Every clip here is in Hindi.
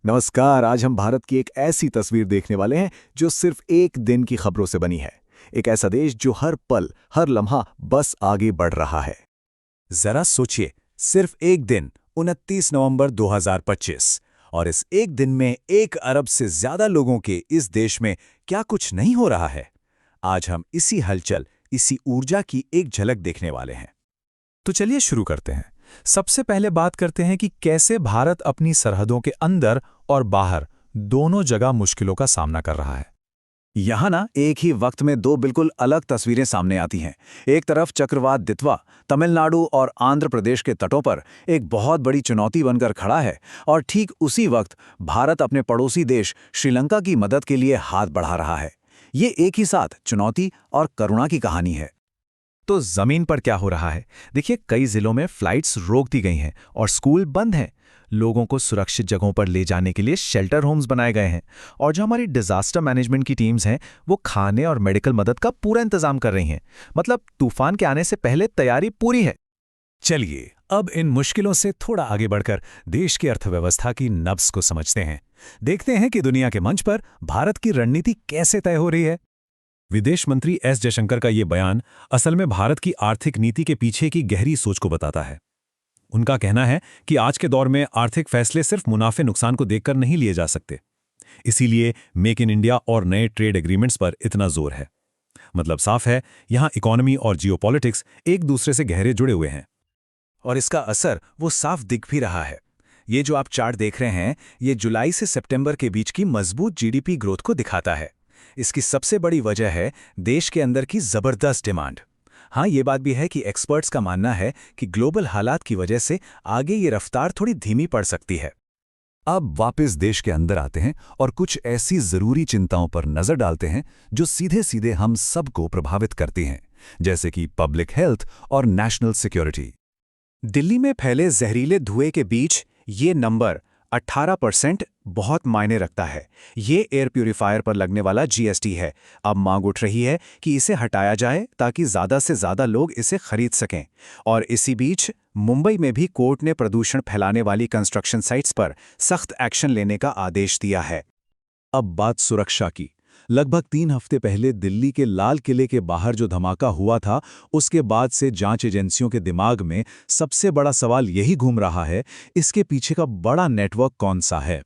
नमस्कार। आज हम भारत की एक ऐसी तस्वीर देखने वाले हैं जो सिर्फ एक दिन की खबरों से बनी है। एक ऐसा देश जो हर पल, हर लम्हा बस आगे बढ़ रहा है। जरा सोचिए, सिर्फ एक दिन 29 नवंबर 2025 और इस एक दिन में 1 अरब से ज्यादा लोगों के इस देश में क्या कुछ नहीं हो रहा है। आज हम इसी हलचल, इसी ऊर्जा की एक झलक देखने वाले हैं। तो चलिए शुरू करते हैं। सबसे पहले बात करते हैं कि कैसे भारत अपनी सरहदों के अंदर और बाहर दोनों जगह मुश्किलों का सामना कर रहा है। यहाँ ना एक ही वक्त में दो बिल्कुल अलग तस्वीरें सामने आती हैं। एक तरफ चक्रवात दितवा तमिलनाडु और आंध्र प्रदेश के तटों पर एक बहुत बड़ी चुनौती बनकर खड़ा है, और ठीक उसी वक्त भारत अपने पड़ोसी देश श्रीलंका की मदद के लिए हाथ बढ़ा रहा है। ये एक ही साथ चुनौती और करुणा की कहानी है। तो जमीन पर क्या हो रहा है? देखिए, कई जिलों में फ्लाइट्स रोक दी गई हैं और स्कूल बंद हैं। लोगों को सुरक्षित जगहों पर ले जाने के लिए शेल्टर होम्स बनाए गए हैं, और जो हमारी डिजास्टर मैनेजमेंट की टीम्स हैं वो खाने और मेडिकल मदद का पूरा इंतजाम कर रही हैं। मतलब तूफान के आने से पहले तैयारी पूरी है। चलिए अब इन मुश्किलों से थोड़ा आगे बढ़कर देश की अर्थव्यवस्था की नब्ज को समझते हैं। देखते हैं कि दुनिया के मंच पर भारत की रणनीति कैसे तय हो रही है। विदेश मंत्री एस जयशंकर का ये बयान असल में भारत की आर्थिक नीति के पीछे की गहरी सोच को बताता है। उनका कहना है कि आज के दौर में आर्थिक फैसले सिर्फ मुनाफे नुकसान को देखकर नहीं लिए जा सकते। इसीलिए मेक इन इंडिया और नए ट्रेड एग्रीमेंट्स पर इतना जोर है। मतलब साफ है, यहां इकोनॉमी और जियोपॉलिटिक्स एक दूसरे से गहरे जुड़े हुए हैं, और इसका असर वो साफ दिख भी रहा है। ये जो आप चार्ट देख रहे हैं, ये जुलाई से सितंबर के बीच की मजबूत जीडीपी ग्रोथ को दिखाता है। इसकी सबसे बड़ी वजह है देश के अंदर की जबरदस्त डिमांड। हाँ, ये बात भी है कि एक्सपर्ट्स का मानना है कि ग्लोबल हालात की वजह से आगे ये रफ्तार थोड़ी धीमी पड़ सकती है। अब वापस देश के अंदर आते हैं और कुछ ऐसी जरूरी चिंताओं पर नजर डालते हैं जो सीधे सीधे हम सबको प्रभावित करती हैं, जैसे कि पब्लिक हेल्थ और नेशनल सिक्योरिटी। दिल्ली में फैले जहरीले धुएं के बीच ये नंबर 18% बहुत मायने रखता है। ये एयर प्यूरिफायर पर लगने वाला जीएसटी है। अब मांग उठ रही है कि इसे हटाया जाए ताकि ज़्यादा से ज़्यादा लोग इसे खरीद सकें। और इसी बीच मुंबई में भी कोर्ट ने प्रदूषण फैलाने वाली कंस्ट्रक्शन साइट्स पर सख्त एक्शन लेने का आदेश दिया है। अब बात सुरक्षा की। लगभग 3 हफ्ते पहले दिल्ली के लाल किले के बाहर जो धमाका हुआ था, उसके बाद से जांच एजेंसियों के दिमाग में सबसे बड़ा सवाल यही घूम रहा है, इसके पीछे का बड़ा नेटवर्क कौन सा है।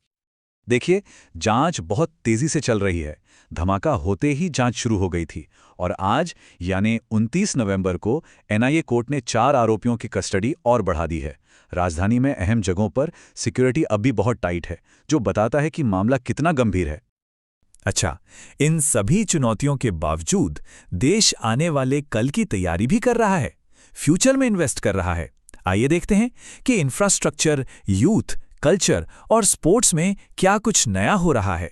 देखिए, जांच बहुत तेजी से चल रही है। धमाका होते ही जांच शुरू हो गई थी, और आज यानी 29 नवंबर को एनआईए कोर्ट ने 4 आरोपियों की कस्टडी और बढ़ा दी है। राजधानी में अहम जगहों पर सिक्योरिटी अब भी बहुत टाइट है, जो बताता है कि मामला कितना गंभीर है। अच्छा, इन सभी चुनौतियों के बावजूद देश आने वाले कल की तैयारी भी कर रहा है, फ्यूचर में इन्वेस्ट कर रहा है। आइए देखते हैं कि इंफ्रास्ट्रक्चर, यूथ, कल्चर और स्पोर्ट्स में क्या कुछ नया हो रहा है।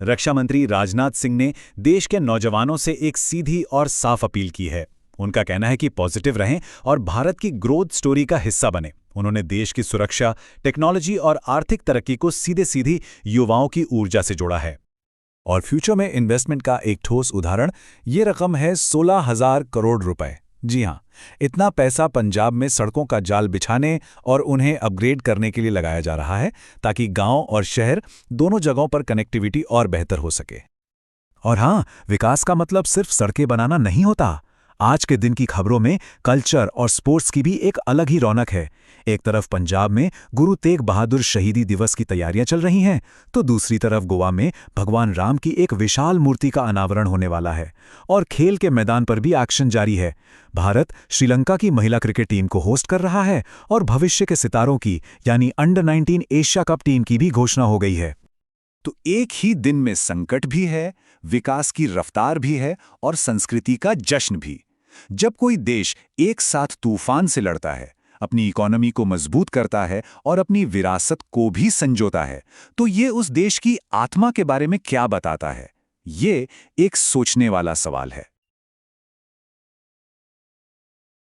रक्षा मंत्री राजनाथ सिंह ने देश के नौजवानों से एक सीधी और साफ अपील की है। उनका कहना है कि पॉजिटिव रहें और भारत की ग्रोथ स्टोरी का हिस्सा बने। उन्होंने देश की सुरक्षा, टेक्नोलॉजी और आर्थिक तरक्की को सीधे सीधी युवाओं की ऊर्जा से जोड़ा है। और फ्यूचर में इन्वेस्टमेंट का एक ठोस उदाहरण ये रकम है 16,000 करोड़ रुपए। जी हां, इतना पैसा पंजाब में सड़कों का जाल बिछाने और उन्हें अपग्रेड करने के लिए लगाया जा रहा है, ताकि गांव और शहर दोनों जगहों पर कनेक्टिविटी और बेहतर हो सके। और हां, विकास का मतलब सिर्फ सड़कें बनाना नहीं होता। आज के दिन की खबरों में कल्चर और स्पोर्ट्स की भी एक अलग ही रौनक है। एक तरफ पंजाब में गुरु तेग बहादुर शहीदी दिवस की तैयारियां चल रही हैं, तो दूसरी तरफ गोवा में भगवान राम की एक विशाल मूर्ति का अनावरण होने वाला है। और खेल के मैदान पर भी एक्शन जारी है। भारत श्रीलंका की महिला क्रिकेट टीम को होस्ट कर रहा है, और भविष्य के सितारों की यानी अंडर 19 एशिया कप टीम की भी घोषणा हो गई है। तो एक ही दिन में संकट भी है, विकास की रफ्तार भी है, और संस्कृति का जश्न भी। जब कोई देश एक साथ तूफान से लड़ता है, अपनी इकोनॉमी को मजबूत करता है और अपनी विरासत को भी संजोता है, तो ये उस देश की आत्मा के बारे में क्या बताता है? ये एक सोचने वाला सवाल है।